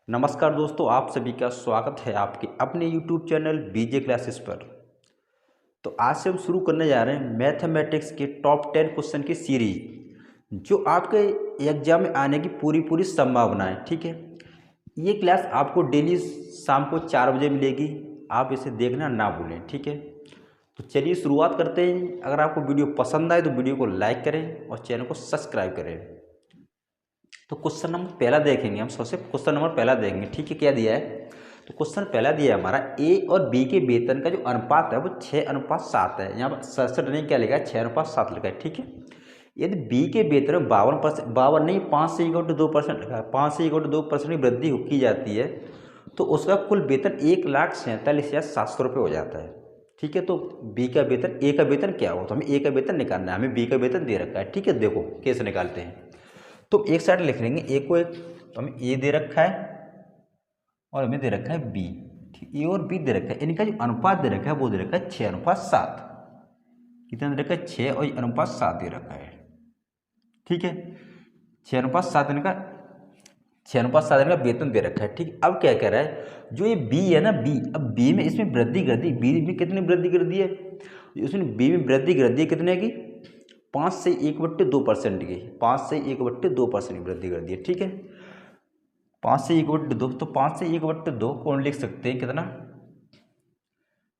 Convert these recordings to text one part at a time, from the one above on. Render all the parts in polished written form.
नमस्कार दोस्तों, आप सभी का स्वागत है आपके अपने YouTube चैनल बीजे क्लासेस पर। तो आज से हम शुरू करने जा रहे हैं मैथमेटिक्स के टॉप 10 क्वेश्चन की सीरीज, जो आपके एग्जाम में आने की पूरी संभावना है। ठीक है, ये क्लास आपको डेली शाम को 4 बजे मिलेगी। आप इसे देखना ना भूलें। ठीक है, तो चलिए शुरुआत करते हैं। अगर आपको वीडियो पसंद आए तो वीडियो को लाइक करें और चैनल को सब्सक्राइब करें। तो क्वेश्चन नंबर पहला देखेंगे हम। सबसे क्वेश्चन नंबर पहला देखेंगे। ठीक है, क्या दिया है? तो क्वेश्चन पहला दिया है हमारा, ए और बी के वेतन का जो अनुपात है वो 6:7 है। यहाँ पर 67 नहीं, क्या लिखा है? 6:7 लिखा है। ठीक है, यदि बी के वेतन में 52%, 52 नहीं, 5 से इक्वल टू 2% लिखा है, 5 से इक्वल टू 2% की वृद्धि की जाती है, तो उसका कुल वेतन 1,47,700 रुपये हो जाता है। ठीक है, तो बी का वेतन, ए का वेतन क्या हो, तो हमें ए का वेतन निकालना है। हमें बी का वेतन दे रखा है। ठीक है, देखो कैसे निकालते हैं। तो एक साइड लिख लेंगे ए को, एक तो हमें ए दे रखा है और हमें दे रखा है बी। ठीक, ए और बी दे रखा है, इनका जो अनुपात दे रखा है वो दे रखा है 6:7। कितना दे रखा है? 6 और अनुपात 7 दे रखा है। ठीक है, 6:7 इनका, 6:7 इनका वेतन दे रखा है। ठीक, अब क्या कह रहा है, जो ये बी है ना, बी, अब बी में इसमें वृद्धि कर दी। बी में कितनी वृद्धि कर दी है? इसमें बी में वृद्धि कर दी है कितने की? 5 से 1/2% की, 5 से 1/2% की वृद्धि कर दी है। ठीक है, 5 से 1/2, तो 5 से 1/2 कौन लिख सकते हैं? कितना?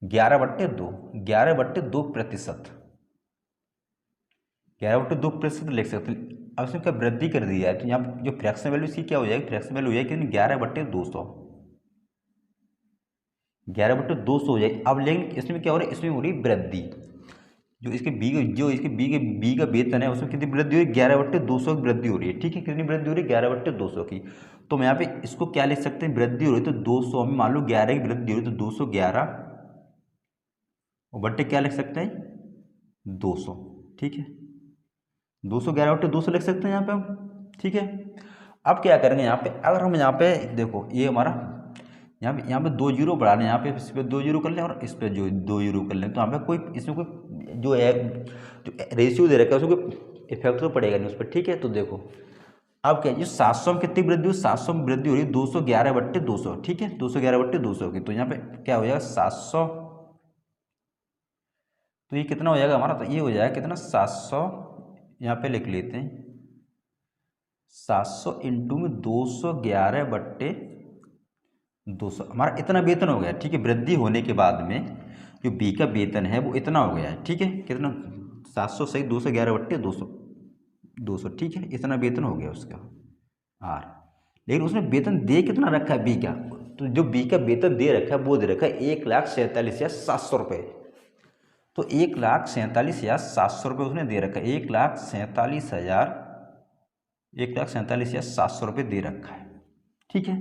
11/2, 11/2%, 11/2% लिख सकते हैं। अब इसमें क्या वृद्धि कर दी है, तो यहाँ जो फ्रैक्शन वैल्यू इसकी क्या हो जाएगी? फ्रैक्शन वैल्यू हो जाएगी कितनी? 11/200, 11/200 हो जाएगी। अब लेकिन इसमें क्या हो रहा है? इसमें हो रही वृद्धि। जो इसके बी का वेतन है उसमें कितनी वृद्धि हो रही है? 11/200 की वृद्धि हो रही है। ठीक है, कितनी वृद्धि हो रही है? 11/200 की। तो हम यहाँ पे इसको क्या लिख सकते हैं? वृद्धि हो रही है तो 200, हमें मान लो 11 की वृद्धि हो रही है तो 211 और बट्टे क्या लिख सकते हैं? 200। ठीक है, 211/200 लिख सकते हैं यहाँ पे हम। ठीक है, अब क्या करेंगे यहाँ पे, अगर हम यहाँ पे देखो, ये हमारा यहाँ पे 2 जीरो बढ़ा लें, यहाँ पे इस पर 2 जीरो कर लें और इस पर जो 2 जीरो कर लें, तो यहाँ पे कोई, इसमें कोई जो है, जो रेशियो दे रखा है उसमें कोई इफेक्ट तो पड़ेगा नहीं उस पर। ठीक है, तो देखो अब क्या, ये 700 में कितनी वृद्धि हुई? 700 में वृद्धि हो रही है 211/200। ठीक है, 211/200 की, तो यहाँ पे क्या हो जाएगा? 700, तो ये कितना हो जाएगा हमारा? तो ये हो जाएगा कितना? 700, यहाँ पे लिख लेते हैं 700 इंटू में 211/200, हमारा इतना वेतन हो गया। ठीक है, वृद्धि होने के बाद में जो बी का वेतन है वो इतना हो गया है। ठीक है, कितना? 700 सही 211/200, 200। ठीक है, इतना वेतन हो गया उसका आर। लेकिन उसने वेतन दे कितना रखा है बी का? तो जो बी का वेतन दे रखा है वो दे रखा है 1,47,700 रुपये। तो 1,47,700 रुपये उसने दे रखा है। 1,47,700 रुपये दे रखा है। ठीक है,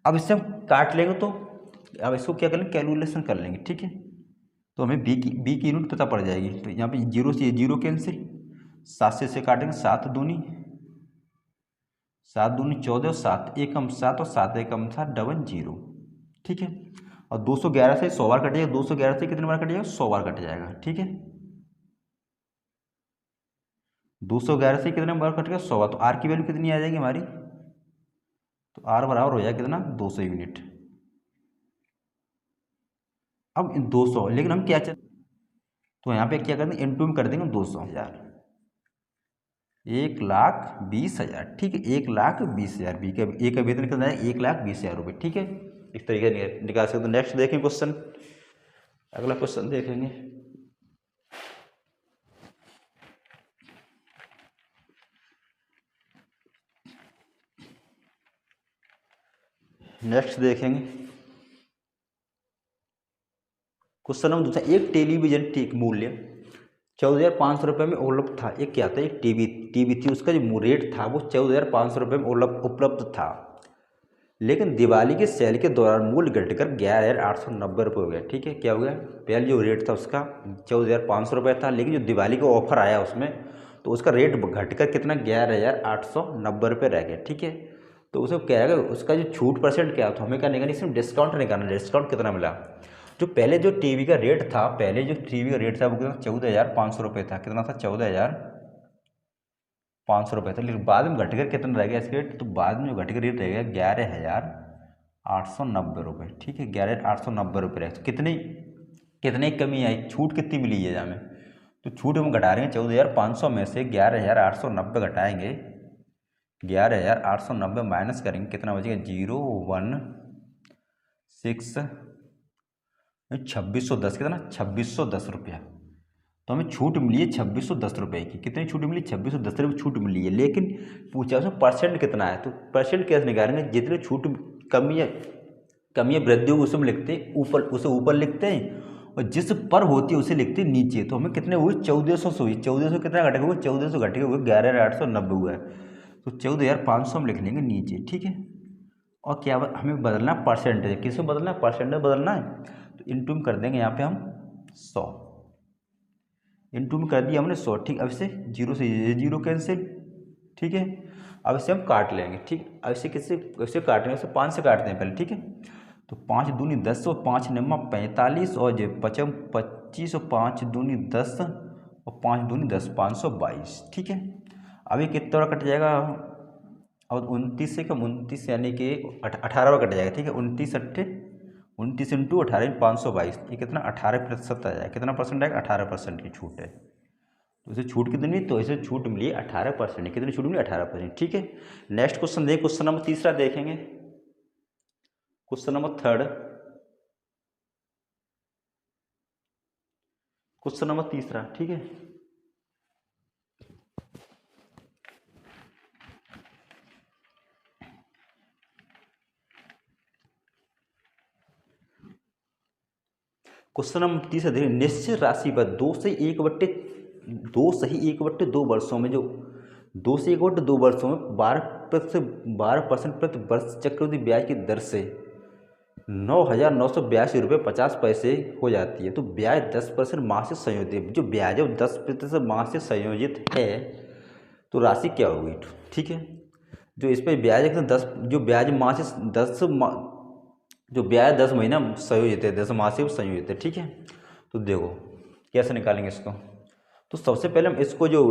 अब इससे हम काट लेंगे, तो अब इसको क्या कर लेंगे? कैलकुलेशन कर लेंगे। ठीक है, तो हमें बी की यूनिट पता पड़ जाएगी। तो यहाँ पे जीरो से जीरो कैंसिल, 7 से काटेंगे, 7 दूनी 14, 7 एकम 7 और 7 एकम था 00। ठीक है, और 211 से 100 बार कट जाएगा। 211 से कितने बार कट जाएगा? 100 बार कट जाएगा। ठीक है, 211 से कितने बार कट जाएगा? 100 बार। तो आर की वैल्यू कितनी आ जाएगी हमारी? तो आर बराबर हो जाएगा कितना? 200 यूनिट। अब 200, लेकिन हम क्या चाहते, तो यहाँ पे क्या कर देंगे? इनटू में कर देंगे 200,000, 1,20,000। ठीक है, 1,20,000 बी का, ए का वेतन कितना है? 1,20,000 रुपये। ठीक है, इस तरीके से निकाल सकते हो। नेक्स्ट देखें क्वेश्चन, अगला क्वेश्चन देखेंगे। नेक्स्ट देखेंगे क्वेश्चन नंबर दूसरा, एक टेलीविजन ठीक मूल्य 14,500 रुपये में उपलब्ध था। एक क्या था? एक टीवी थी, उसका जो रेट था वो 14,500 रुपये में उपलब्ध था, लेकिन दिवाली के सेल के दौरान मूल्य घटकर 11,890 रुपये हो गया। ठीक है, क्या हो गया? पहले जो रेट था उसका 14,500 रुपये था, लेकिन जो दिवाली का ऑफर आया उसमें, तो उसका रेट घटकर कितना? 11,890 रुपये रह गया। ठीक है, तो उसे क्या है, उसका जो छूट परसेंट क्या था, हमें क्या निकालना? इसमें डिस्काउंट निकालना। डिस्काउंट कितना मिला? जो पहले जो टीवी का रेट था, पहले जो टीवी का रेट था वो कितना? 14,500 रुपये था। कितना था? 14,500 रुपये था, लेकिन बाद में घटकर कितना रह गया इसका रेट? तो बाद में जो घटकर रेट रह गया 890 रुपये, ठीक है 11,890 रुपये। तो कितनी कितनी कमी आई, छूट कितनी मिली है हमें, तो छूट हम घटा रहे हैं 14,500 में से 11,890 घटाएंगे, 11,890 माइनस करेंगे, कितना बचेगा 016 2610, कितना 2610 रुपया। तो हमें छूट मिली है 2610 रुपये की। कितनी छूट मिली, 2610 रुपये छूट मिली है। लेकिन पूछा उसमें परसेंट कितना है, तो परसेंट कैसे निकालेंगे, जितने छूट कमी वृद्धि होगी उसे हम लिखते हैं ऊपर, उसे ऊपर लिखते हैं, और जिस पर होती है उसे लिखते हैं नीचे। तो हमें कितने हुए 1400 हुई, 1400 कितना घटेगा हुआ, 1400 घटेगा हुआ 11,890 हुआ है। तो 14,500 हम लिख लेंगे नीचे, ठीक है। और क्या हमें बदलना है परसेंटेज, किसमें बदलना है, परसेंटेज बदलना है। तो इंटू में कर देंगे यहाँ पे हम 100, इंटू में कर दिया हमने 100, ठीक। अब इसे जीरो से ये जीरो कैंसिल, ठीक है। अब इसे हम काट लेंगे, ठीक। अब इसे कैसे काटेंगे, इसे 5 से काटते हैं पहले, ठीक है। तो 5 दूनी 10 और 5 नम्मा 45 और जो 25 और 5 दूनी 10 और 5 दूनी 10, 522, ठीक है। अभी कितना कट जाएगा, अब 29 से कम 29 यानी कि 18 कट जाएगा, ठीक है। 29 इंटू 18 522, ये कितना 18% आ जाएगा, कितना परसेंट आएगा 18% की छूट है। तो इसे छूट कितनी मिली, तो इसे छूट मिली 18%, कितनी छूट मिली 18%, ठीक है। नेक्स्ट क्वेश्चन देखें, क्वेश्चन नंबर तीसरा देखेंगे, question number third, question number तीसरा, ठीक है। क्वेश्चन नंबर तीसरा देखिए, निश्चित राशि पर 2 सही 1/2 वर्षों में, जो 2 से 1/2 वर्षों में 12% प्रति वर्ष चक्रवृद्धि ब्याज की दर से 9,982 रुपये 50 पैसे हो जाती है। तो ब्याज 10% माह से संयोजित है, जो ब्याज है 10% माह से संयोजित है, तो राशि क्या होगी, ठीक है। जो इस पर ब्याज है 10, जो ब्याज माह से 10 जो ब्याज 10 महीना संयोजित है, 10 माह से संयोजित है, ठीक है। तो देखो कैसे निकालेंगे इसको। तो सबसे पहले हम इसको जो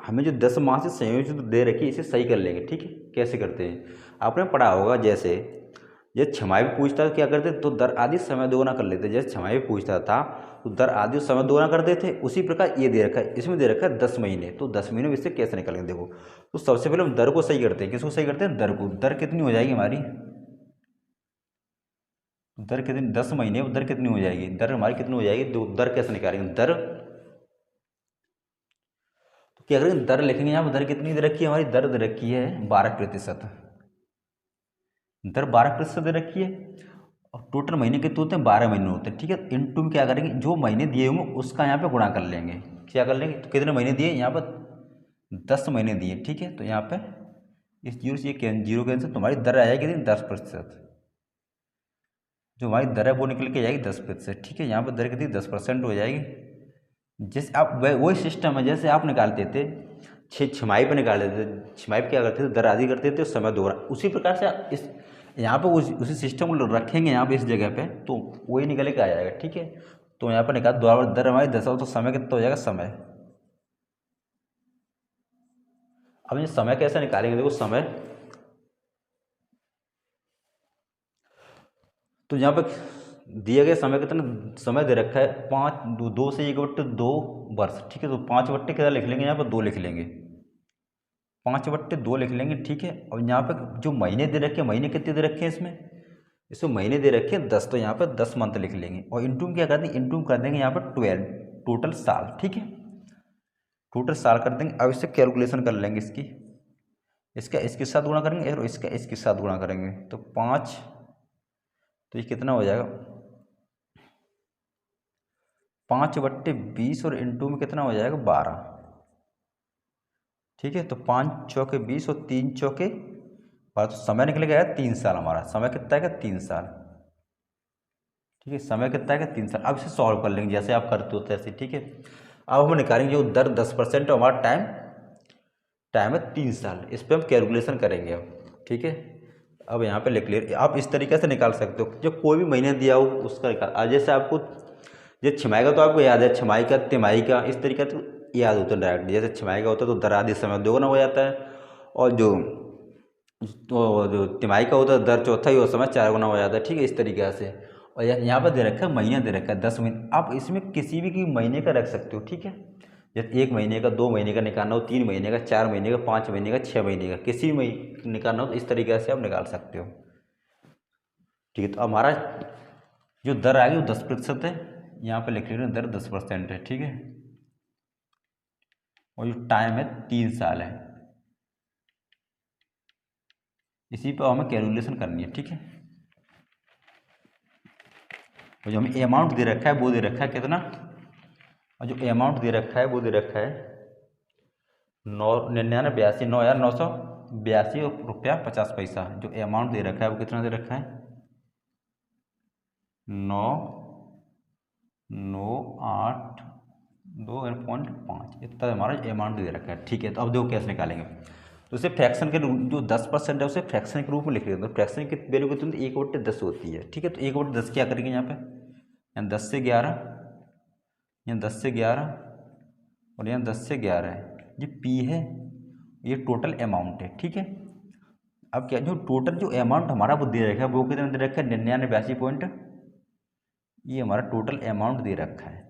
हमें जो 10 माह से संयोजित दे रखी है इसे सही कर लेंगे, ठीक है। कैसे करते हैं, आपने पढ़ा होगा, जैसे छमाही भी पूछता था क्या करते, तो दर आदि समय दोगुना कर लेते। जैसे छमाही भी पूछता था तो दर आदि समय दोगुना कर देते। उसी प्रकार ये दे रखा है, इसमें दे रखा है 10 महीने, तो 10 महीने में इससे कैसे निकालेंगे, देखो। तो सबसे पहले हम दर को सही करते हैं, किसको सही करते हैं, दर को। दर कितनी हो जाएगी हमारी, दर कितनी, 10 महीने, दर कितनी हो जाएगी, दर हमारी कितनी हो जाएगी, दर कैसे निकालेंगे, दर। तो क्या करेंगे, दर लिखेंगे यहाँ पर, दर कितनी दे रखी है हमारी, दर दे रखी है 12%, दर 12% दे रखी है। और टोटल महीने कितने होते हैं, 12 महीने होते हैं, ठीक है। इनटू में क्या करेंगे, जो महीने दिए होंगे उसका यहाँ पे गुणा कर लेंगे। क्या कर लेंगे, तो कितने महीने दिए यहाँ पर 10 महीने दिए, ठीक है। तो यहाँ पे इस जीरो से ये जीरो कैंसिल, तुम्हारी दर आ जाएगी 10%, जो हमारी दर है वो निकल के जाएगी 10%, ठीक है। यहाँ पर दर कितनी 10% हो जाएगी। जैसे आप वही सिस्टम है जैसे आप निकालते थे छमाही पर निकाल देते थे, छमाही पर क्या करते थे, दर आदि करते थे, समय दोगुना। उसी प्रकार से इस यहाँ पर उसी सिस्टम को रखेंगे यहाँ पे इस जगह पे, तो वही निकल के आ जाएगा, ठीक है। तो यहाँ पर निकाल दोबारा दर हमारी 10 हो, तो समय कितना हो जाएगा, समय। अब ये समय कैसे निकालेंगे, देखो समय, तो यहाँ पर दिया गया समय कितना समय दे रखा है 2 से 1/2 वर्ष, ठीक है। तो 5/2 कितना लिख लेंगे, यहाँ पर 2 लिख लेंगे, 5/2 लिख लेंगे, ठीक है। और यहाँ पर जो महीने दे रखे हैं, महीने कितने दे रखे हैं इसमें महीने दे रखे हैं 10, तो यहाँ पर 10 मंथ लिख लेंगे। और इंटू क्या कर देंगे, इंटू कर देंगे यहाँ पर 12, टोटल साल, ठीक है। टोटल साल कर देंगे। अब इससे कैलकुलेशन कर लेंगे इसका इसके साथ गुणा करेंगे और इसका इसके साथ गुणा करेंगे, तो 5, तो ये कितना हो जाएगा 5/20 और इंटू में कितना हो जाएगा 12, ठीक है। तो 5 चौके 20 और 3 चौके 12, तो समय निकल गया 3 साल, हमारा समय कितना है 3 साल, ठीक है। समय कितना है 3 साल। अब इसे सॉल्व कर लेंगे जैसे आप करते हो ऐसे, ठीक है। अब हम निकालेंगे जो दर 10% है, हमारा टाइम है 3 साल, इस पर हम कैलकुलेशन करेंगे अब, ठीक है। अब यहाँ पे लिख ले, आप इस तरीके से निकाल सकते हो, जो कोई भी महीने दिया हो उसका निकाल। आज जैसे आपको जो छमाही का तो आपको याद है, छमाही का तिमाही का इस तरीके तो याद होता है डायरेक्ट। जैसे छमाही का होता है तो दर आदि समय दोगुना हो जाता है, और जो तो जो तिमाही का होता है दर चौथा ही, उस समय 4 गुना हो जाता है, ठीक है, इस तरीके से। और यहाँ पर दे रखा है महीना, दे रखा है 10 महीने। आप इसमें किसी भी महीने का रख सकते हो, ठीक है। जैसे 1 महीने का, 2 महीने का निकालना हो, 3 महीने का, 4 महीने का, 5 महीने का, 6 महीने का, किसी भी महीने निकालना हो तो इस तरीके से आप निकाल सकते हो, ठीक है। तो हमारा जो दर आ गई वो 10% है, यहाँ पे लिख रहे दर 10% है, ठीक है। और जो टाइम है 3 साल है। इसी पर हमें कैलकुलेशन करनी है, ठीक है। और जो हमें अमाउंट दे रखा है वो दे रखा है कितना, और जो अमाउंट दे रखा है वो दे रखा है 99,982 रुपया 50 पैसा। जो अमाउंट दे रखा है वो कितना दे रखा है 9,982.5, इतना हमारा अमाउंट दे रखा है, ठीक है। तो अब देखो कैसे निकालेंगे। तो उसे फ्रैक्शन के रूप, जो 10% है उसे फ्रैक्शन के रूप में लिख लेते हैं। तो फ्रैक्शन की वैल्यू कितनी होती है, 1/10 होती है, ठीक है। तो 1/10 क्या करेंगे यहाँ पे, यहाँ 10 से 11, यहाँ 10 से 11 और यहाँ 10 से 11 है, ये पी है, ये टोटल अमाउंट है, ठीक है। अब क्या, जो टोटल जो अमाउंट हमारा वो दे रखा है वो कितना दे रखा है 99.82, ये हमारा टोटल अमाउंट दे रखा है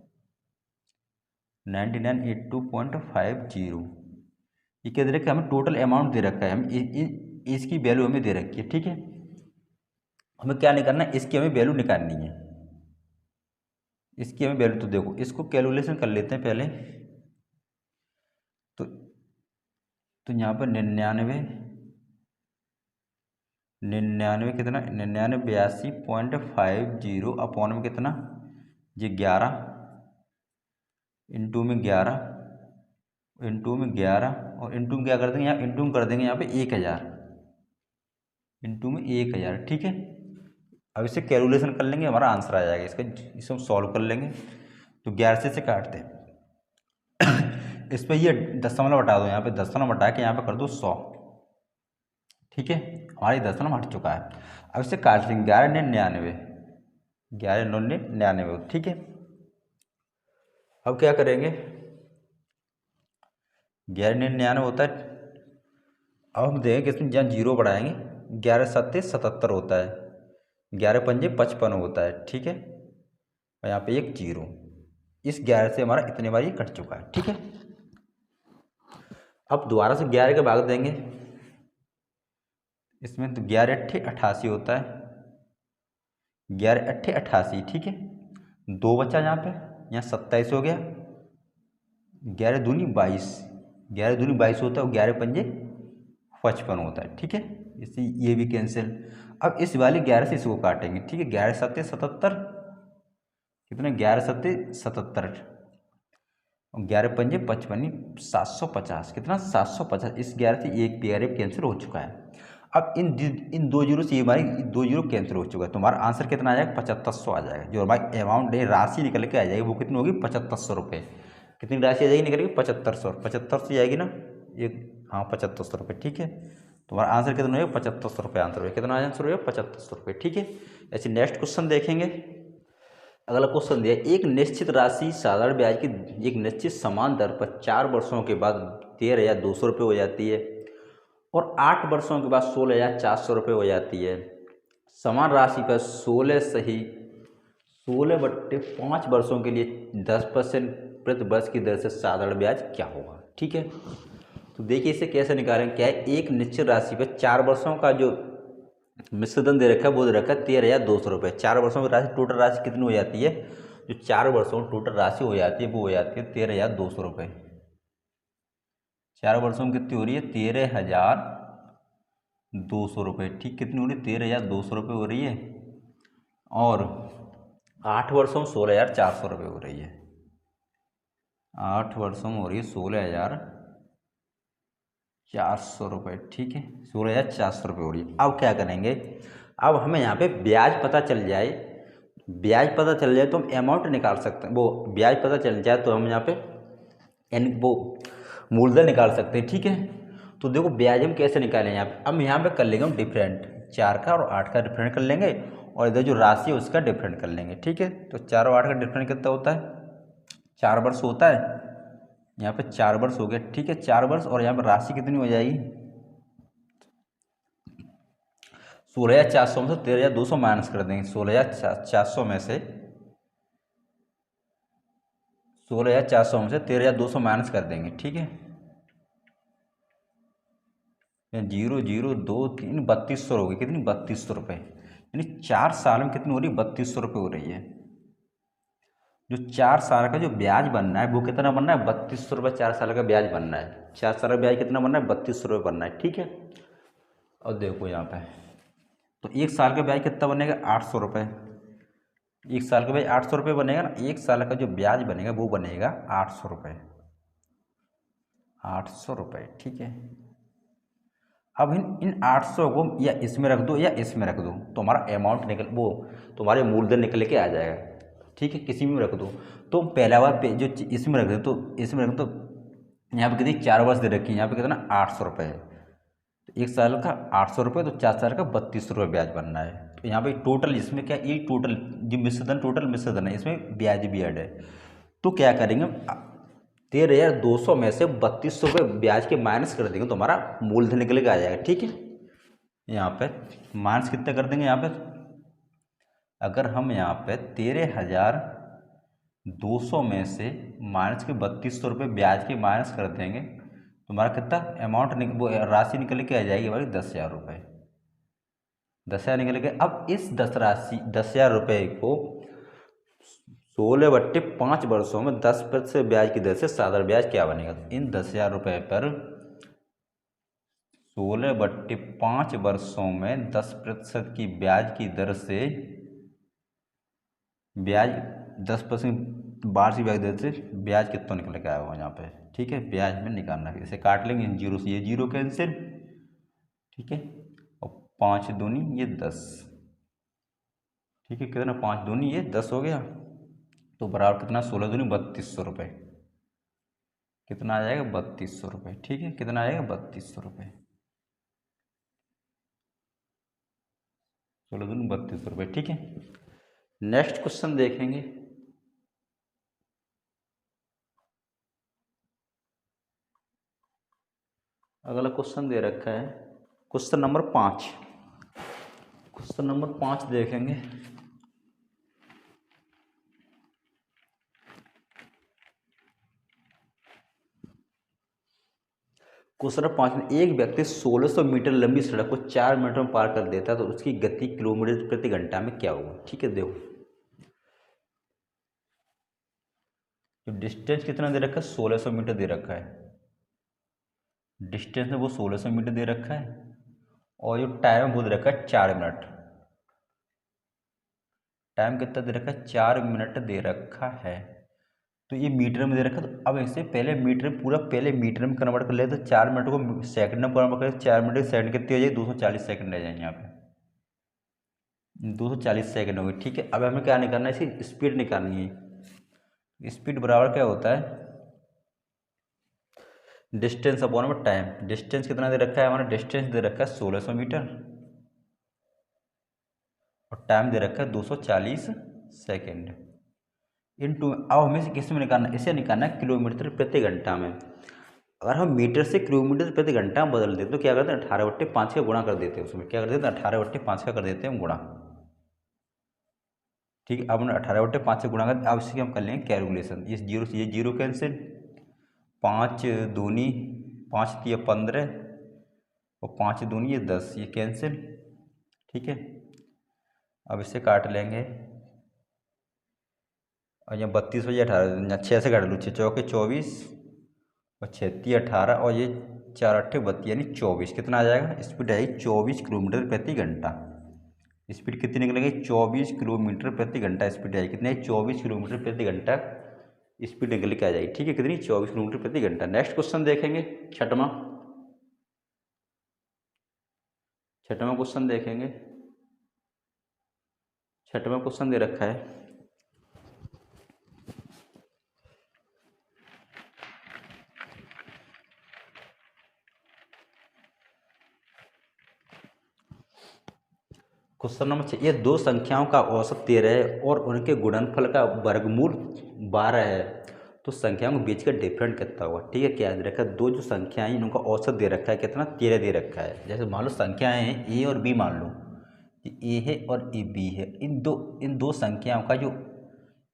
9982.50। ये क्या दे रखा है, हमें टोटल अमाउंट दे रखा है, हम इसकी वैल्यू हमें दे रखी है, ठीक है। हमें क्या निकालना है, इसकी हमें वैल्यू निकालनी है, इसकी हमें वैल्यू। तो देखो इसको कैलकुलेशन कर लेते हैं पहले। तो यहाँ पर 99 कितना, 9982.50 अपॉन में कितना, ये 11 इंटू में 11 इंटू में 11 और इंटू में क्या कर देंगे, यहाँ इंटू में कर देंगे यहाँ पे 1000, इंटू में 1000, ठीक है। अब इसे कैलकुलेशन कर लेंगे, हमारा आंसर आ जाएगा इसका, इसे हम सॉल्व कर लेंगे। तो 11 से काटते हैं इस पर ये दशमलव हटा दो, यहाँ पे दशमलव हटा के यहाँ पे कर दो 100, ठीक है। हमारी दशमलव हट चुका है। अब इसे काट लेंगे 11,99, 11,99, ठीक है। अब क्या करेंगे, 11,99 होता है। अब हम देखेंगे कि इसमें जहाँ जीरो बढ़ाएंगे, 11×7=77 होता है, 11×5=55 होता है, ठीक है। और यहाँ पे एक जीरो, इस 11 से हमारा इतने बार ये कट चुका है, ठीक है। अब दोबारा से 11 के भाग देंगे, इसमें तो 11×8=88 होता है, 11×8=88, ठीक है। 2 बचा यहाँ पे, यहाँ 27 हो गया, 11×2=22, 11×2=22 होता है, और 11×5=55 होता है, ठीक है। इसी ये भी कैंसिल। अब इस वाले 11 से इसको काटेंगे, ठीक है। 11×7=77, कितना 11×7=77 और 11×5=55, 750, कितना 750। इस 11 से एक 11 कैंसिल हो चुका है। अब इन दो जीरो से हमारी 2 जीरो कैंसिल हो चुका है, तो हमारा आंसर कितना आ जाएगा 7500 आ जाएगा। जो हमारी अमाउंट है, राशि निकल के आ जाएगी, वो कितनी होगी 7500 रुपये। कितनी राशि आ जाएगी निकल के 7500, 7500 जाएगी ना, एक, हाँ 7500 रुपये, ठीक है। तो हमारा आंसर कितना होगा 7500 रुपये, आंसर होगा कितना, आंसर होगा 7500 रुपये, ठीक है। ऐसे नेक्स्ट क्वेश्चन देखेंगे। अगला क्वेश्चन दिया, एक निश्चित राशि साधारण ब्याज की एक निश्चित समान दर पर 4 वर्षों के बाद 13,200 रुपये हो जाती है और 8 वर्षों के बाद 16,400 रुपये हो जाती है। समान राशि पर 16/5 वर्षों के लिए 10% प्रति वर्ष की दर से साधारण ब्याज क्या होगा, ठीक है। तो देखिए इसे कैसे निकालें। क्या है, एक निश्चित राशि पर 4 वर्षों का जो मिश्रधन दे रखा है वो दे रखा है 13,200 रुपये। 4 वर्षों की राशि, टोटल राशि कितनी हो जाती है, जो 4 वर्षों में टोटल राशि हो जाती है वो हो जाती है 13,200 रुपये। 4 वर्षों में कितनी हो रही है 13,200 रुपये, ठीक। कितनी हो रही है 13,200 रुपये हो रही है, और 8 वर्षों में 16,400 रुपये हो रही है। 8 वर्षों में हो रही है 16,400 रुपये, ठीक है। 16,400 रुपये हो रही है। अब क्या करेंगे, अब हमें यहाँ पे ब्याज पता चल जाए, ब्याज पता चल जाए तो हम अमाउंट निकाल सकते हैं। वो ब्याज पता चल जाए तो हम यहाँ पे वो मूलधन निकाल सकते हैं, ठीक है। तो देखो ब्याज हम कैसे निकालें यहाँ पे, अब यहाँ पे कर लेंगे हम डिफरेंट, 4 का और 8 का डिफरेंट कर लेंगे, और इधर जो राशि है उसका डिफरेंट कर लेंगे, ठीक है। तो 4 और 8 का डिफरेंट कितना होता है, 4 वर्ष होता है। यहाँ पे 4 वर्ष हो गया, ठीक है, 4 वर्ष, और यहाँ पर राशि कितनी हो जाएगी 16,400 में से 13,200 माइनस कर देंगे। 16,400 में से 13,200 माइनस कर देंगे। ठीक है, 0 0 2 3 3200 हो गई। कितनी? 3200 रुपये। यानी 4 साल में कितनी हो रही है? 3200 रुपये हो रही है। जो 4 साल का जो ब्याज बनना है वो कितना बनना है? 3200 रुपये 4 साल का ब्याज बनना है। 4 साल का ब्याज कितना बनना है? 3200 रुपये बनना है। ठीक है, और देखो यहाँ पे तो 1 साल का ब्याज कितना बनेगा? 800 रुपये। 1 साल का ब्याज 800 रुपये बनेगा ना। 1 साल का जो ब्याज बनेगा वो बनेगा 800 रुपये। 800 रुपये। ठीक है, अब इन 800 को या इसमें रख दो या इसमें रख दो, तुम्हारा अमाउंट निकल वो तुम्हारे मूलधन निकल के आ जाएगा। ठीक है, किसी में रख दो। तो पहला बार पे जो इसमें रख दो तो इसमें रख दो, यहाँ पे कितनी 4 वर्ष दे रखी है, यहाँ पे कितना 800 रुपये है। तो 1 साल का 800 रुपये, तो 4 साल का 3200 रुपये ब्याज बनना है। तो यहाँ पे टोटल इसमें क्या, ये टोटल जो मिश्रधन, टोटल मिश्रधन है, इसमें ब्याज भी ऐड है। तो क्या करेंगे, 13,200 में से 3200 रुपये ब्याज के माइनस कर देंगे, तो हमारा मूलधन निकल के आ जाएगा। ठीक है, यहाँ पे माइनस कितना कर देंगे, यहाँ पे अगर हम यहाँ पे 13,200 में से माइनस के 3200 रुपये ब्याज के माइनस कर देंगे, तो हमारा कितना अमाउंट वो राशि निकल के आ जाएगी हमारी 10,000 रुपये। 10,000 निकल के, अब इस 10,000 रुपये को 16/5 वर्षों में 10% ब्याज की दर से साधारण ब्याज क्या बनेगा? तो इन 10,000 रुपये पर 16/5 वर्षों में 10% की ब्याज की दर से ब्याज 10% वार्षिक ब्याज दर से ब्याज कितना निकल के आया हुआ यहाँ पे। ठीक है, ब्याज में निकालना है, इसे काट लेंगे, जीरो से ये जीरो कैंसिल। ठीक है, और 5 दूनी ये 10। ठीक है, कितना 5 दूनी ये 10 हो गया, तो बराबर कितना 16 दूनी 3200 रुपये। कितना आ जाएगा? 3200 रुपये। ठीक है, कितना आएगा? 3200 रुपये। 16 दूनी 3200 रुपये। ठीक है, नेक्स्ट क्वेश्चन देखेंगे। अगला क्वेश्चन दे रखा है क्वेश्चन नंबर 5। क्वेश्चन नंबर 5 देखेंगे। क्वेश्चन नंबर 5 में एक व्यक्ति 1600 मीटर लंबी सड़क को 4 मिनट में पार कर देता है, तो उसकी गति किलोमीटर प्रति घंटा में क्या होगा? ठीक है, देखो तो डिस्टेंस कितना दे रखा है? 1600 मीटर दे रखा है। डिस्टेंस में वो 1600 मीटर दे रखा है, और जो टाइम वो दे रखा है 4 मिनट। टाइम कितना दे रखा है? 4 मिनट दे रखा है। तो ये मीटर में दे रखा है, तो अब इससे पहले मीटर पूरा पहले मीटर में कन्वर्ट कर ले, तो 4 मिनट को सेकंड में कन्वर्ट कर, 4 मिनट सेकंड कितनी हो जाएगी? 240 सेकंड रह जाएंगे यहाँ पे, 240 सेकंड हो गई। ठीक है, अब हमें क्या निकालना है? इसकी स्पीड निकालनी है। स्पीड बराबर क्या होता है? डिस्टेंस अपॉन में टाइम। डिस्टेंस कितना दे रखा है हमारा? डिस्टेंस दे रखा है 1600 मीटर, और टाइम दे रखा है 240 सेकेंड। इनटू, अब हमें किस में निकालना है? इसे निकालना है किलोमीटर प्रति घंटा में। अगर हम मीटर से किलोमीटर प्रति घंटा में बदल देते तो क्या करते हैं? 18/5 का गुणा कर देते हैं। उसमें क्या कर देते हैं? 18/5 का कर देते हैं गुणा। ठीक है, अब हमने 18/5 से गुणा कर, अब इसकी हम कर लेंगे कैलकुलेशन। इस जीरो से ये जीरो कैंसिल, 5 दूनी 5 तिया 15, और 5 दूनी ये 10, ये कैंसिल। ठीक है, अब इसे काट लेंगे, और यहाँ 32 बजे 18, 6 से काट लूँ, 6 चौके 24, और 6 18, और ये 4 8 32, यानी 24। कितना आ जाएगा? स्पीड आएगी 24 किलोमीटर प्रति घंटा। स्पीड कितनी निकलेगी? 24 किलोमीटर प्रति घंटा स्पीड आएगी। कितनी? 24 किलोमीटर प्रति घंटा स्पीड निकल के आ जाएगी। ठीक है, कितनी? 24 किलोमीटर प्रति घंटा। नेक्स्ट क्वेश्चन देखेंगे, छठवां क्वेश्चन देखेंगे। छठवां क्वेश्चन दे रखा है क्वेश्चन नंबर 6। ये दो संख्याओं का औसत 13 है और उनके गुणनफल का वर्गमूल 12 है, तो संख्याओं के बीच का डिफरेंट कितना होगा? ठीक है, क्या दे रखा है? दो जो संख्याएं हैं उनका औसत दे रखा है कितना? 13 दे रखा है। जैसे मान लो संख्याएं हैं ए और बी, मान लो ए है और ए बी है, इन दो संख्याओं का जो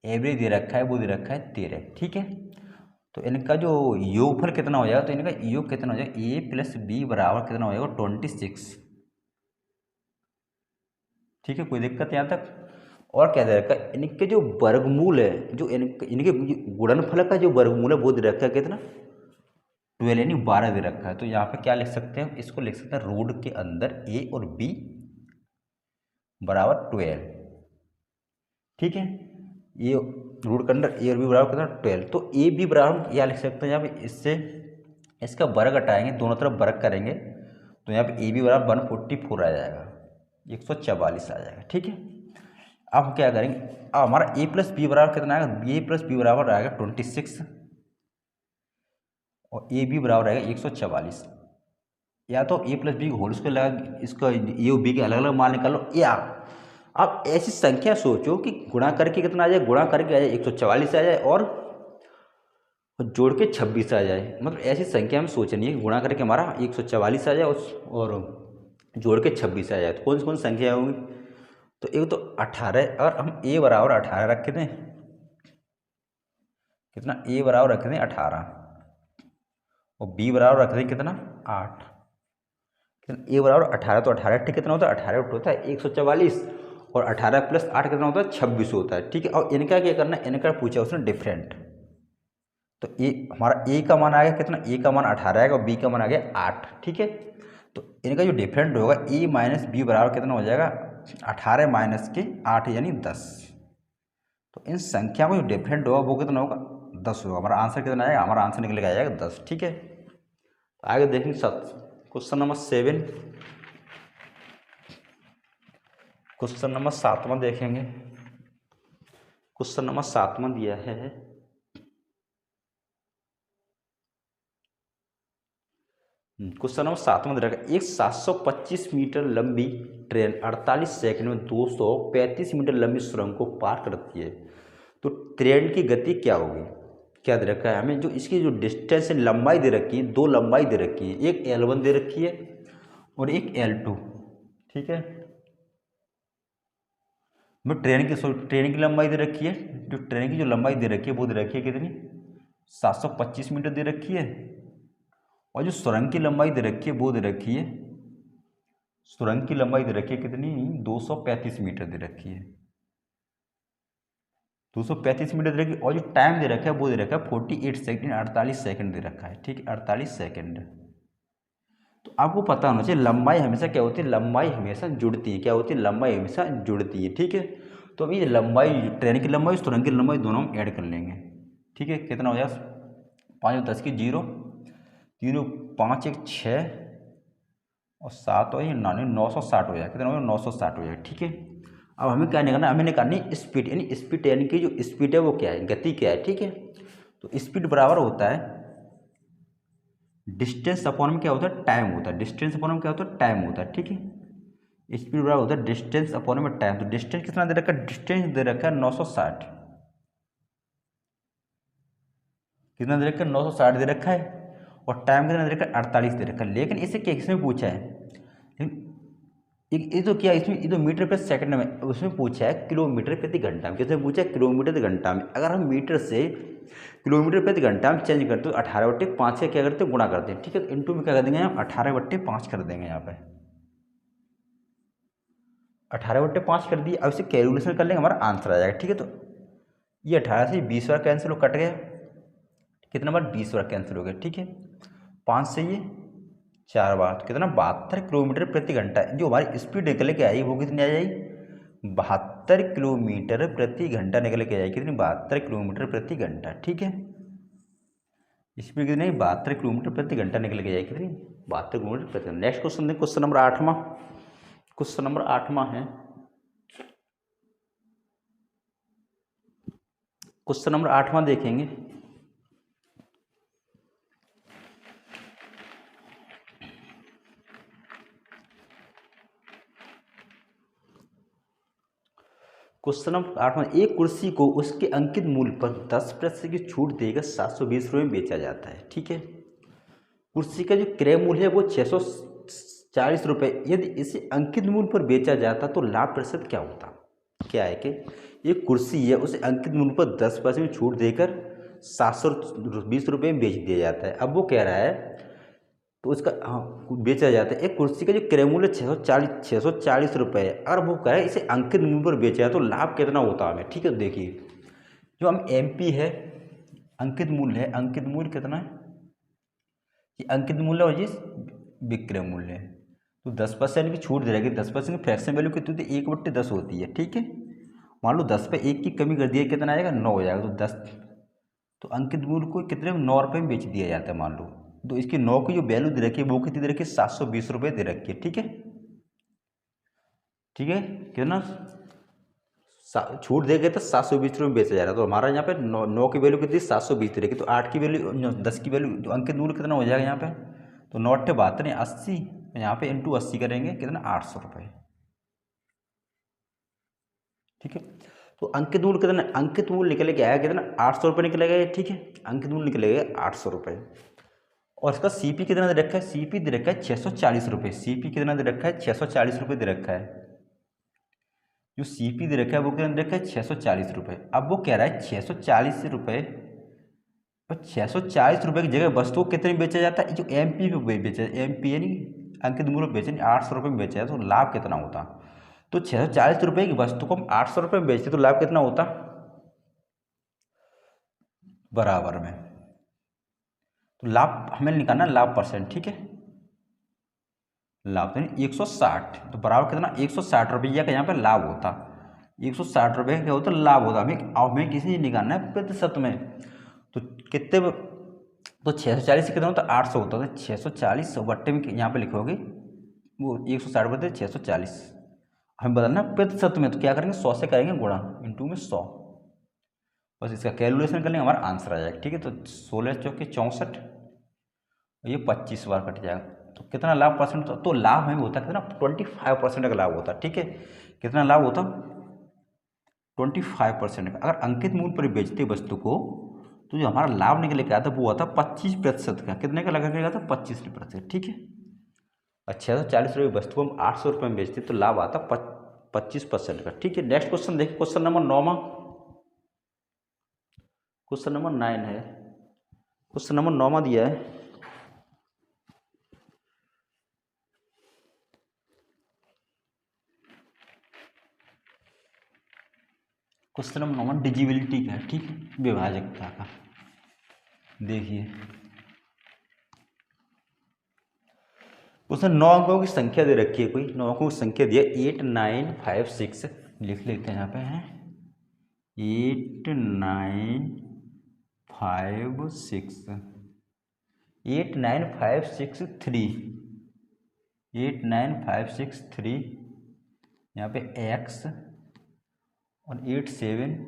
एवरेज दे रखा है वो दे रखा है 13, ठीक है। तो इनका जो योगफल कितना हो जाएगा, तो इनका योग कितना हो जाएगा, ए प्लस बी बराबर कितना हो जाएगा 26, ठीक है। कोई दिक्कत यहाँ तक? और क्या दे रखा है, इनके जो वर्गमूल है, जो इनके गुणनफल का जो वर्गमूल है वो दे रखा है कितना 12 यानी 12 दे रखा है। तो यहाँ पे क्या लिख सकते हैं, इसको लिख सकते हैं रूट के अंदर ए और बी बराबर 12, ठीक है। ये रूट के अंदर ए और बी बराबर कितना 12, तो ए बी बराबर क्या लिख सकते हैं यहाँ पे, इससे इसका वर्ग हटाएंगे, दोनों तरफ वर्ग करेंगे, तो यहाँ पे ए बी बराबर 144 आ जाएगा, 144 आ जाएगा, ठीक है। अब हम क्या करेंगे, अब हमारा ए प्लस बी बराबर कितना आएगा, ए प्लस बी बराबर आएगा 26 और ए बी बराबर आएगा 144। या तो ए प्लस बी होल स्क्वायर लगा, इसका ए और बी के अलग अलग मान निकालो, या आप ऐसी संख्या सोचो कि गुणा करके कितना आ जाए, गुणा करके आ जाए 144 आ जाए और जोड़ के 26 आ जाए। मतलब ऐसी संख्या में सोचनी है कि गुणा करके हमारा 144 आ जाए और जोड़ के 26 आ जाए। तो कौन सी संख्या होगी, तो एक तो 18, अगर हम ए बराबर 18 रख दें, कितना ए बराबर रख दें 18 और बी बराबर रख दें कितना 8, ए बराबर 18, तो 18 ठीक कितना होता है, 18 होता है 144 और 18 प्लस 8 कितना होता है 26 होता है, ठीक है। और इनका क्या करना है, इनका पूछा उसने डिफरेंट, तो ए हमारा ए का मान आ गया कितना, ए का मान 18 आएगा और बी का मान आ गया 8, ठीक है। तो इनका जो डिफरेंट होगा ए माइनस बी बराबर कितना हो जाएगा 18 माइनस के 8 यानी 10। तो इन संख्या में जो डिफरेंट होगा वो कितना होगा 10 होगा। हमारा आंसर कितना आएगा, हमारा आंसर निकल के आ जाएगा 10, ठीक है। आगे देखेंगे क्वेश्चन नंबर 7, क्वेश्चन नंबर 7वां देखेंगे। क्वेश्चन नंबर 7वां दिया है, क्वेश्चन नंबर 7वां दिया है, एक 725 मीटर लंबी ट्रेन 48 सेकंड में 235 मीटर लंबी सुरंग को पार करती है, तो ट्रेन की गति क्या होगी। क्या दे रखा है हमें, जो इसकी जो डिस्टेंस है लंबाई दे रखी है, दो लंबाई दे रखी है, एक L1 दे रखी है और एक L2, ठीक है। मैं ट्रेन की लंबाई दे रखी है, जो ट्रेन की जो लंबाई दे रखी है वो दे रखी है कितनी 725 मीटर दे रखी है, और जो सुरंग की लंबाई दे रखी है वो दे रखी है, सुरंग की लंबाई दे रखी है कितनी 235 मीटर दे रखी है, 235 मीटर दे रखी है। और जो टाइम दे रखा है वो दे रखा है 48 सेकेंड, 48 सेकेंड दे रखा है, ठीक है 48 सेकेंड। तो आपको पता होना चाहिए लंबाई हमेशा क्या होती है, लंबाई हमेशा जुड़ती है, क्या होती है लंबाई हमेशा जुड़ती है, ठीक है। तो अभी लंबाई ट्रेन की लंबाई सुरंग की लंबाई दोनों हम ऐड कर लेंगे, ठीक है। कितना हो जाएगा 5 और 10 की 0, 3 5 1 6 और 7 और 9 960 हो जाएगा, कितना हो जाएगा 960 हो जाएगा, ठीक है। अब हमें क्या निकालना है, हमें निकालनी स्पीड, यानी स्पीड यानी कि जो स्पीड है वो क्या है, गति क्या है, ठीक है। तो स्पीड बराबर होता है डिस्टेंस अपॉन में क्या होता है टाइम होता है, डिस्टेंस अपॉन में क्या होता है टाइम होता है, ठीक है। स्पीड बराबर होता है डिस्टेंस अपॉन में टाइम। तो डिस्टेंस कितना दे रखा है, डिस्टेंस दे रखा है 960, कितना दे रखा है 960 दे रखा है, और टाइम कितना दे रखा है 48 दे रखा है। लेकिन इसे किसने पूछा है, ये तो क्या इसमें, ये तो मीटर प्रति सेकंड में, उसमें पूछा है किलोमीटर प्रति घंटा में, किसने पूछा है किलोमीटर प्रति घंटा में। अगर हम मीटर से किलोमीटर प्रति घंटा में चेंज करते तो 18/5 से क्या करते हैं गुणा करते हैं, ठीक है। इंटू में क्या कर देंगे हम 18/5 कर देंगे, यहाँ पे 18/5 कर दिए। अब इसे कैलकुलेशन कर लेंगे हमारा आंसर आ जाएगा, ठीक है। तो ये 18 से 20 बार कैंसिल हो, कट गया, कितना बार 20 बार कैंसिल हो गया, ठीक है। 5 से ये 4 बार, तो कितना 72 किलोमीटर प्रति घंटा। जो हमारी स्पीड निकल के आई वो कितनी आ जाएगी 72 किलोमीटर प्रति घंटा निकल के आएगी, कितनी 72 किलोमीटर प्रति घंटा, ठीक है। स्पीड कितनी 72 किलोमीटर प्रति घंटा निकल के जाएगी, कितनी 72 किलोमीटर प्रति घंटा। नेक्स्ट क्वेश्चन देखिए, क्वेश्चन नंबर 8वां, क्वेश्चन नंबर 8वां है, क्वेश्चन नंबर 8वां देखेंगे। क्वेश्चन नंबर 8वां, एक कुर्सी को उसके अंकित मूल्य पर 10% की छूट देकर 720 रुपये में बेचा जाता है, ठीक है। कुर्सी का जो क्रय मूल्य है वो 40 रुपये। यदि इसे अंकित मूल्य पर बेचा जाता तो लाभ प्रतिशत क्या होता? क्या है कि एक कुर्सी है, उसे अंकित मूल्य पर 10% छूट देकर 720 रुपये में बेच दिया जाता है। अब वो कह रहा है तो उसका बेचा जाता है। एक कुर्सी का जो क्रय मूल्य 640 रुपये है, अगर वो कह रहा है इसे अंकित मूल्य पर बेचा है तो लाभ कितना होता है हमें। ठीक है, देखिए जो हम MP है, अंकित मूल्य है, अंकित मूल्य कितना है, ये अंकित मूल्य और ये विक्रय मूल्य है। तो 10% की छूट दे रही है। 10% की फ्रैक्शन वैल्यू कितनी होती है? 1/10 होती है। ठीक है, मान लो 10 पे 1 की कमी कर दिया, कितना आएगा? 9 हो जाएगा। तो 10, तो अंकित मूल्य को कितने में? 9 रुपये में बेच दिया जाता है मान लो। तो इसकी 9 की जो वैल्यू दे रखी है वो कितनी दे रखी है? 720 रुपये दे रखी है। ठीक है, ठीक है, कितना छूट देंगे तो 720 रुपये में बेचा जा रहा है। तो हमारा यहाँ पे 9 की वैल्यू कितनी? 720 रहेगी। तो 8 की वैल्यू, 10 की वैल्यू, तो अंकित मूल्य कितना हो जाएगा यहाँ पे? तो 9 8 72 80, यहाँ पे इंटू 80 करेंगे, कितना? 800 रुपये। ठीक है, तो अंकित मूल्य कितना? अंकित मूल्य निकल के आया कितना? 800 रुपये निकलेगा। ठीक है, अंकित मूल्य निकलेगा 800 रुपये। और इसका CP कितना दे रखा है? CP दे रखा है 640 रुपये। CP कितना दे रखा है? 640 रुपये दे रखा है। जो CP दे रखा है वो कितना दे रखा है? 640 रुपये। अब वो कह रहा है 640 रुपये, और 640 रुपये की जगह वस्तु को कितने में बेचा जाता है? जो MP पे बेचा, MP यानी अंकित मूल्य बेचे, 800 रुपये में बेचा है, तो लाभ कितना होता? तो 640 रुपये की वस्तु को हम 800 रुपये में बेचते तो लाभ कितना होता? बराबर में, तो लाभ हमें निकालना, लाभ परसेंट। ठीक है, लाभ तो 160, तो बराबर कितना? 160 रुपये का यहाँ पर लाभ होता। 160 रुपये का क्या होता? लाभ होता। हमें किसी निकालना है प्रतिशत में। तो कितने, तो 640 से कितना होता? 800 होता। तो 640 बट्टे में यहाँ पे लिखोगे वो 160 बटे 640, हमें बताना प्रतिशत में। तो क्या करेंगे? 100 से करेंगे गुणा, इंटू में 100, बस इसका कैलकुलेशन कर लेंगे, हमारा आंसर आ जाएगा। ठीक है, तो 16 चौके 64, ये 25 बार कट जाएगा। तो कितना लाभ परसेंट होता? तो लाभ हमें होता कितना? 25% का लाभ होता। ठीक है, कितना लाभ होता? 25% का। अगर अंकित मूल्य पर बेचते वस्तु को तो जो हमारा लाभ निकल के आता वो आता 25% का। कितने का लगा के आता? 25%। ठीक है, और 640 रुपये वस्तु को हम 800 रुपये में बेचते तो लाभ आता 25% का। ठीक है, नेक्स्ट क्वेश्चन देखिए, क्वेश्चन नंबर 9। क्वेश्चन नंबर 9 है, क्वेश्चन नंबर 9 दिया है। क्वेश्चन नंबर 9 डिजिबिलिटी का है। ठीक है, विभाजकता का। देखिए उसने 9 अंकों की संख्या दे रखी है, कोई 9 अंकों की संख्या दिया 8 9 5 6, लिख लेते हैं यहाँ पे हैं 8 9 5 6, 8 9 5 6 3, 8 9 5 6 3, यहाँ पे x और 8 7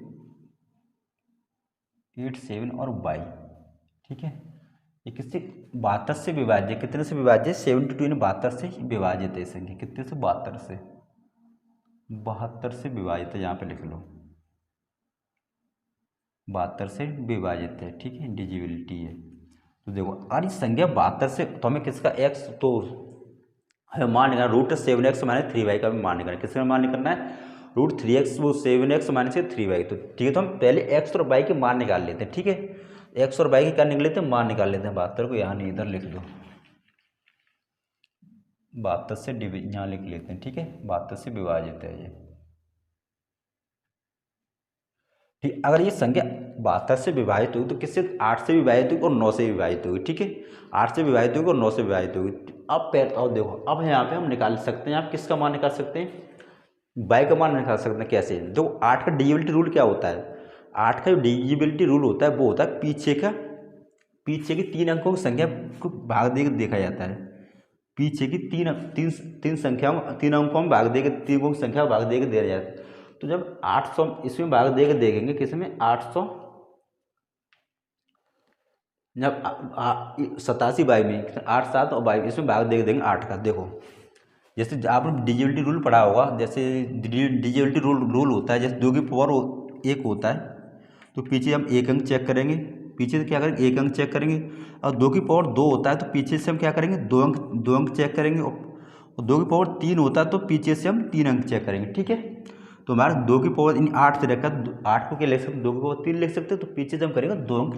और y। ठीक है, ये किससे? 72 से विभाज्य। कितने से विभाज्य? 72 यानी 72 से विभाजित है संख्या। कितने से? 72 से, 72 से विभाजित है, यहाँ पे लिख लो 72 से विभाजित है। ठीक है, डिजिबिलिटी है। तो देखो अरे संख्या 72 से, तो हमें किसका x, तो हमें मान निकालना √7x - 3y का भी मान निकालना। किसका मान निकालना है? √3x वो 7x - 3y। तो ठीक है, तो हम पहले x और y के मान निकाल लेते हैं। ठीक है, x और y के क्या निकल लेते हैं? मान निकाल लेते हैं। 72 को यहाँ नहीं, इधर लिख दो, 72 से यहाँ लिख लेते हैं। ठीक है, 72 से विभाजित है ये। ठीक, अगर ये संख्या 72 से विभाजित होगी तो किससे? 8 से विभाजित होगी और 9 से विभाजित होगी। ठीक है, 8 से विभाजित होगी और 9 से विभाजित होगी। अब और देखो, अब यहाँ पे हम निकाल सकते हैं, आप किसका मान निकाल सकते हैं? y का मान निकाल सकते हैं। कैसे? देखो 8 का डिजिबिलिटी रूल क्या होता है? 8 का जो डिजिबिलिटी रूल होता है वो होता है पीछे की 3 अंकों की संख्या को भाग दे देखा जाता है। पीछे की तीन संख्याओं, 3 अंकों में भाग दे के, 3 अंकों की संख्या भाग दे के दिया जाता है। तो जब 800 इसमें भाग दे के देखेंगे, किसमें? 800, जब 87 बाई में 8 7 और बाई, इसमें भाग दे के देंगे 8 का। देखो जैसे आपने डिजिबिलिटी रूल पढ़ा होगा, जैसे डिजिबिलिटी रूल होता है, जैसे 2 की पावर 1 होता है तो पीछे हम 1 अंक चेक करेंगे, पीछे से क्या करेंगे? 1 अंक चेक करेंगे। और 2 की पावर 2 होता है तो पीछे से हम क्या करेंगे? 2 अंक चेक करेंगे। और 2 की पावर 3 होता है तो पीछे से हम 3 अंक चेक करेंगे, ठीक है। तो हमारा 2 की पावर इन 8 से रखा, 8 को क्या लिख सकते, 2 की पावर 3 लिख सकते हैं, तो पीछे से हम करेंगे 2 अंक,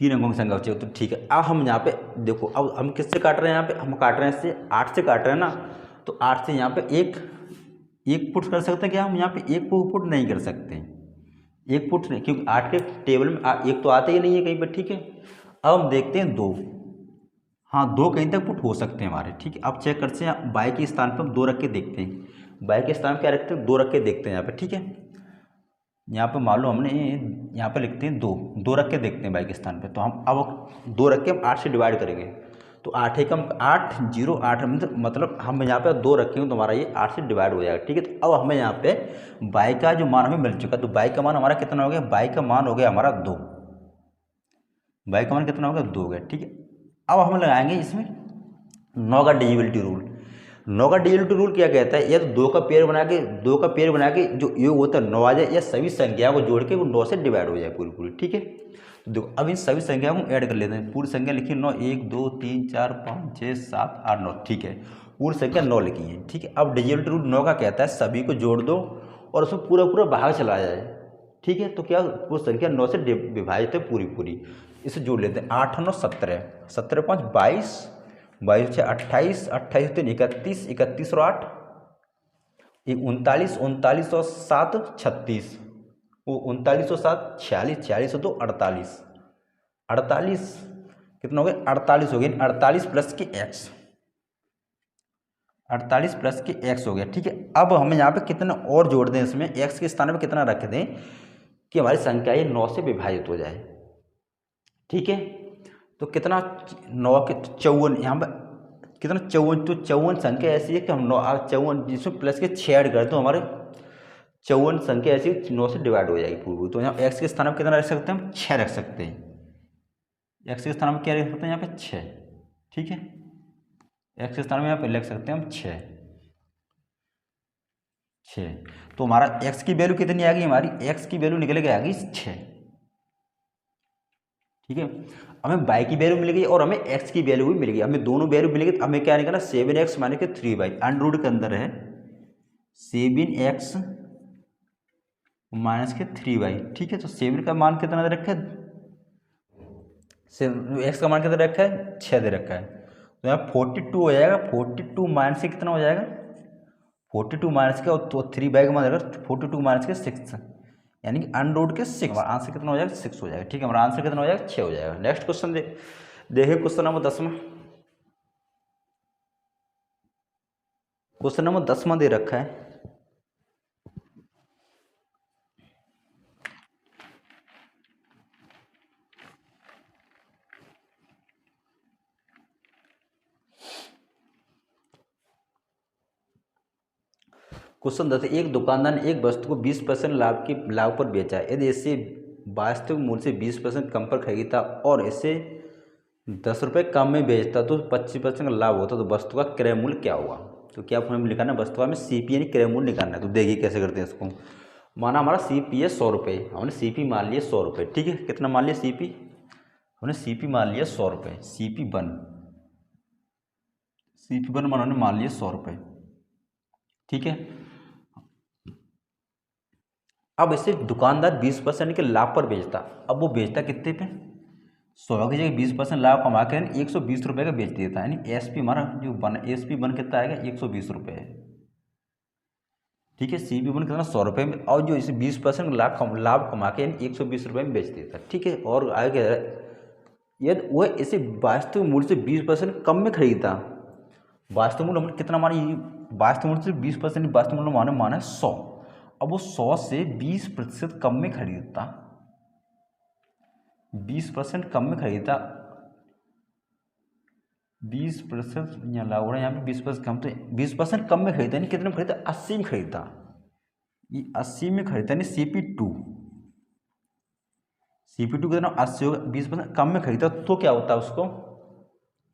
3 अंकों की संख्या चाहिए, तो ठीक है। अब हम यहाँ पे देखो, अब हम किससे काट रहे हैं, यहाँ पे हम काट रहे हैं इससे 8 से काट रहे हैं ना, तो 8 से यहाँ पे एक पुट कर सकते हैं क्या, हम यहाँ पे एक को पुट नहीं कर सकते हैं, एक पुट नहीं, क्योंकि 8 के टेबल में एक तो आते ही नहीं है कहीं पर, ठीक है। अब हम देखते हैं 2, हाँ 2 कहीं तक पुट हो सकते हैं हमारे, ठीक है। अब चेक करते हैं, बाई के स्थान पर हम 2 रख के देखते हैं, बाई के स्थान पर क्या रखते हैं, 2 रख के देखते हैं यहाँ पे, ठीक है। यहाँ पे मान लो हमने यहाँ पे लिखते हैं 2, 2 रख के देखते हैं बाई के स्थान पे, तो हम अब 2 रख के हम 8 से डिवाइड करेंगे, तो 8 एकम 8 0 8 मतलब हम यहाँ पे 2 रखेंगे तो हमारा ये 8 से डिवाइड हो जाएगा, ठीक है। तो अब हमें यहाँ पे बाई का जो मान हमें मिल चुका, तो बाई का मान हमारा कितना हो गया, बाई का मान हो गया हमारा 2, बाई का मान कितना हो गया 2 हो गया, ठीक है। अब हम लगाएंगे इसमें 9 का डिविजिबिलिटी रूल। 9 का डिविजिबिलिटी रूल क्या कहता है, या तो 2 का पेयर बना के जो योग होता है 9 आ जाए, या सभी संख्याओं को जोड़ के वो 9 से डिवाइड हो जाए पूरी, ठीक है। तो देखो अब इन सभी संख्याओं को ऐड कर लेते हैं, पूरी संख्या लिखिए 9, 1 2 3 4 5 6 7 8 9, ठीक है, पूरी संख्या 9 लिखी है, ठीक है। अब डिविजिबिलिटी रूल 9 का कहता है सभी को जोड़ दो और उसमें पूरा भाग चला जाए, ठीक है। तो क्या पूरी संख्या 9 से विभाजित है पूरी, इसे जोड़ लेते हैं, 8 9 17, 17 5 22, 22 6 28, 28 3 31, 31 और 8 39, 39 और 7 36, वो 39 और 7 46, 46 और 2 48, 48 कितना हो गया, 48 हो गया, 48 प्लस के एक्स, 48 प्लस के एक्स हो गया, ठीक है। अब हमें यहाँ पे कितना और जोड़ दें, इसमें एक्स के स्थान पे कितना रख दें कि हमारी संख्या ये 9 से विभाजित हो जाए, ठीक है। तो कितना 9 के 54, यहाँ पर कितना 54, तो 54 संख्या ऐसी है कि हम 9 54 जिसमें प्लस के 6 ऐड करें तो हमारे 54 संख्या ऐसी 9 से डिवाइड हो जाएगी पूरी। तो यहाँ एक्स के स्थान पर कितना रख सकते हैं, हम 6 रख सकते हैं, एक्स के स्थान पर क्या रख सकते हैं, यहाँ पे 6, ठीक है। एक्स के स्थान में यहाँ पे लिख सकते हैं हम 6। तो हमारा एक्स की वैल्यू कितनी आ गई, हमारी एक्स की वैल्यू निकल के आ गई 6, ठीक है। हमें बाई की वैल्यू मिल गई और हमें एक्स की वैल्यू भी मिल गई, हमें दोनों वैल्यू मिल गई। हमें क्या निकला, 7x माने के 3y, अंडर के अंदर है 7x माइनस के 3y, ठीक है। तो 7 का मान कितना दे रखा है, एक्स का मान कितना रखा है, 6 दे रखा है, तो यहाँ 42 हो जाएगा, 42 माइनस से कितना हो जाएगा, 42 माइनस के, और तो 3y का मान रहेगा 42 माइनस के 6, यानी कि अंडर के 6, हमारा आंसर कितना हो जाएगा, 6 हो जाएगा, ठीक है। हमारा आंसर कितना हो जाएगा, 6 हो जाएगा। नेक्स्ट क्वेश्चन देखिए, क्वेश्चन नंबर 10वां, क्वेश्चन नंबर 10वां दे रखा है, क्वेश्चन 10, एक दुकानदार ने एक वस्तु को 20% लाभ पर बेचा, यदि इसे वास्तविक मूल्य से 20% कम पर खरीदा और इसे 10 रुपये कम में बेचता तो 25% का लाभ होता, तो वस्तु का क्रय मूल्य क्या हुआ। तो क्या हमें लिखाना है, वस्तु का हमें CP यानी क्रय मूल्य निकालना है। तो देखिए कैसे करते हैं इसको, माना हमारा CP है 100 रुपये, हमने CP मान लिया 100 रुपये, ठीक है। कितना मान लिया CP, हमने CP मान लिया 100 रुपये, CP1 उन्होंने मान लिया 100 रुपये, ठीक है। अब इसे दुकानदार 20% के लाभ पर बेचता, अब वो बेचता कितने पे, 100 की जगह 20% लाभ कमा के 120 रुपये का बेच देता है, यानी SP हमारा जो SP1 कितना आएगा, 120 रुपये है, ठीक है। CP1 कितना 100 रुपये में, और जो इसे 20% लाभ कमा के 120 रुपये में बेच देता है, ठीक है। और आगे यदि वह इसे वास्तविक मूल्य से 20% कम में खरीदता, वास्तविक मूल्य हमने कितना माना, वास्तविक मूल्य से 20%, वास्तविक मूल्य माना 100, अब वो 100 से 20% कम में खरीदता, 20% कम में खरीदता, 20% यहाँ लागू है, यहाँ पे 20% कम, तो 20% कम में खरीदा, यानी कितने में खरीदा, 80 में खरीदा, ये 80 में खरीदा, यानी CP2 कितना 80 होगा, 20% कम में खरीदा, तो क्या होता है, उसको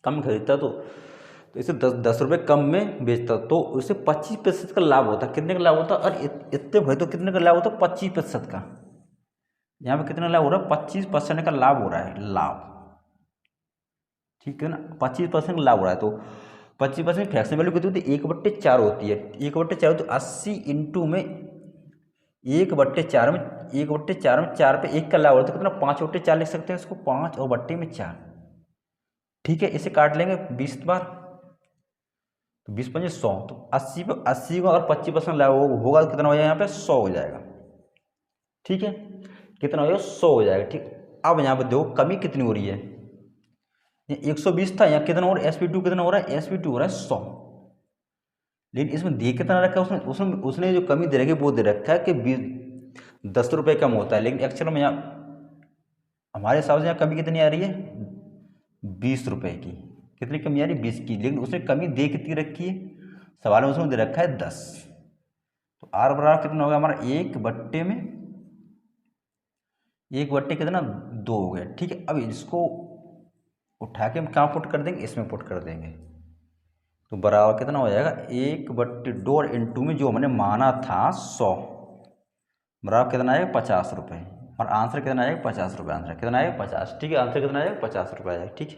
कम में खरीदता तो इसे 10 रुपये कम में बेचता, तो उसे 25% का लाभ होता, कितने का लाभ होता, और इतने भाई तो कितने का लाभ होता, 25% का, यहाँ पे कितना लाभ हो रहा है, 25% का लाभ हो रहा है, लाभ, ठीक है ना, 25% का लाभ हो रहा है। 25% फ्रैक्शन वैल्यू कितनी होती है? 1/4 होती है। 1/4 तो 80 इंटू में 1/4 में 1/4 में 4 पे 1 का लाभ होता है, कितना 5/4 लिख सकते हैं इसको, 5 और बट्टे में 4। ठीक है, इसे काट लेंगे 20 बार, तो 20×5 100, तो 80 का और 25% लाभ होगा तो कितना हो जाएगा यहाँ पे 100 हो जाएगा। ठीक है, कितना हो जाएगा 100 हो जाएगा। ठीक, अब यहाँ पे देखो कमी कितनी हो रही है, ये 120 था, यहाँ कितना हो रहा है sp2 कितना हो रहा है, sp2 हो रहा है 100। लेकिन इसमें दे कितना रखा है उसने जो कमी दे रखी है वो दे रखा है कि 10 रुपये कम होता है, लेकिन एक्चुअल में यहाँ हमारे हिसाब से यहाँ कमी कितनी आ रही है 20 रुपये की। कितनी कमी आ रही है 20 की, लेकिन उसने कमी दे कितनी रखी है, सवाल में उसमें दे रखा है 10। तो आर बराबर कितना होगा हमारा 1/1 कितना 2 हो गया। ठीक है, अब इसको उठा के हम कहाँ पुट कर देंगे, इसमें पुट कर देंगे, तो बराबर कितना हो जाएगा 1/2 और इंटू में जो हमने माना था 100 बराबर कितना आएगा 50 रुपये, और आंसर कितना आएगा 50 रुपये। आंसर कितना आएगा 50। ठीक है, आंसर कितना आएगा 50 रुपये आएगा। ठीक है।